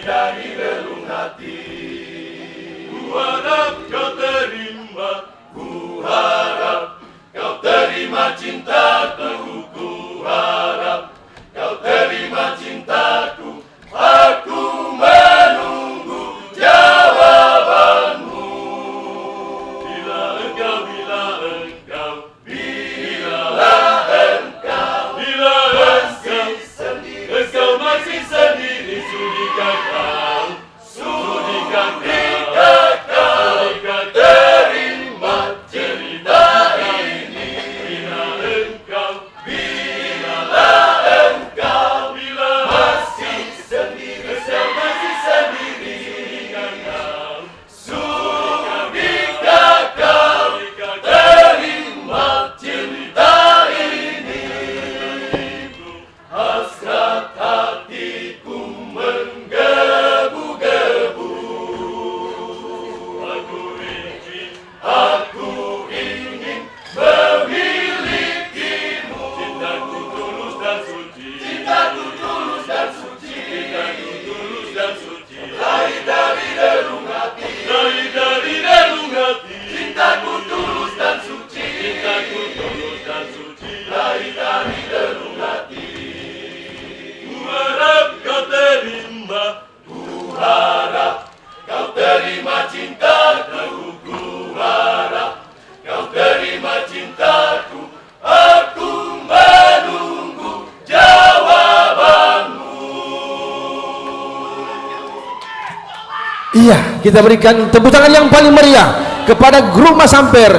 dari relung hati. Ku harap kau terima, ku harap kau terima cintaku, ku harap kau terima cintaku. Aku menunggu jawabanmu. Bila engkau, bila engkau, bila engkau, bila engkau masih sendiri, sudikah kau, sudikah kau terima cerita ini. Bila engkau, bila engkau, bila masih sendiri, sudikah kau, sudikah kau terima cerita ini. Hasrat hatiku menggebu-gebu. Aku ingin memilikimu. Cintaku tulus dan suci, cintaku tulus dan suci, cintaku tulus dan suci. Lahir dari relung hati, lahir dari relung hati. Cintaku tulus dan suci, cintaku tulus dan suci. Lahir dari relung hati. Ku harap kau terima, ku harap kau terima cintaku, ku harap kau terima cintaku. Aku menunggu jawabanmu. Iya, kita berikan tepuk tangan yang paling meriah kepada grup Mas Amper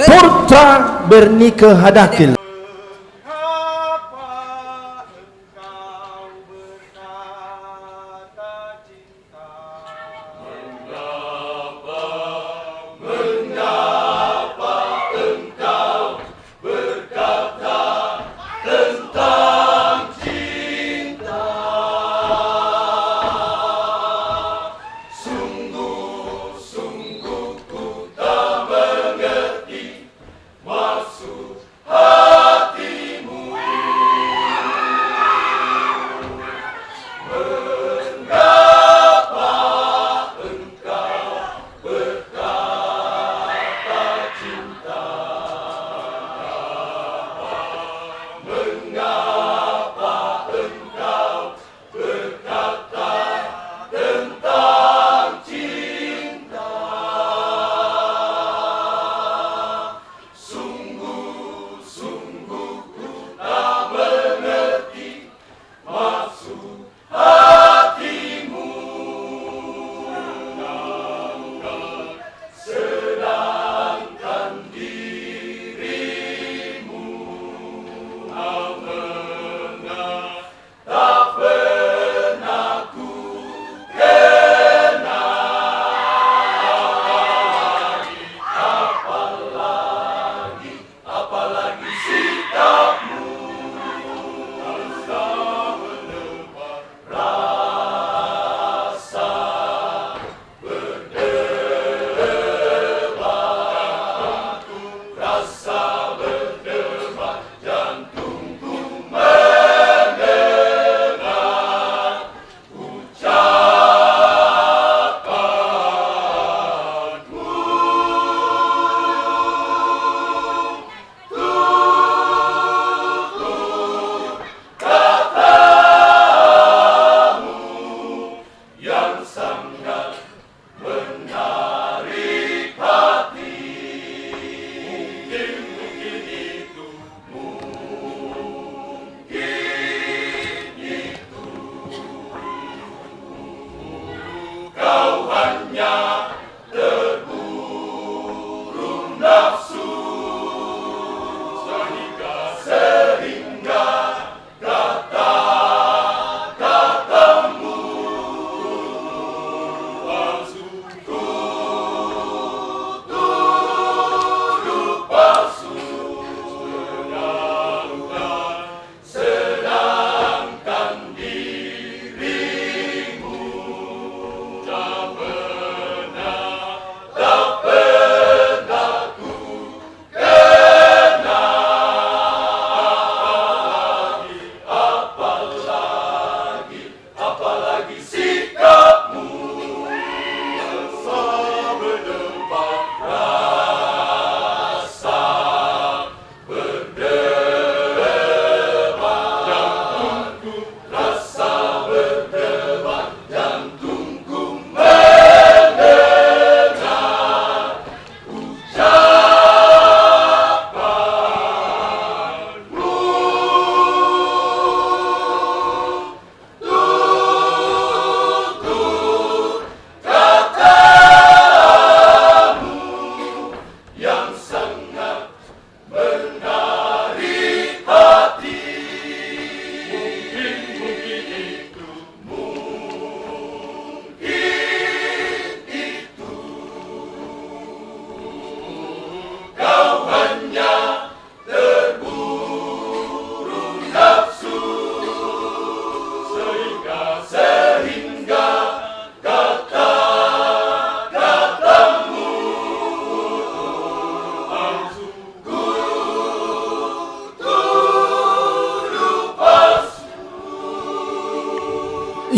Putra Bernike Hadakil. Mengapa engkau berkata cinta? Mengapa engkau berkata tentang cinta? Sungguh ku tak mengerti maksud hati.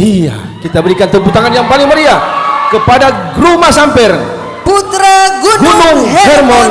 Iya, kita berikan tepuk tangan yang paling meriah kepada Gru Mas Ampere Putra Gunung Gunung Hermon. Hermon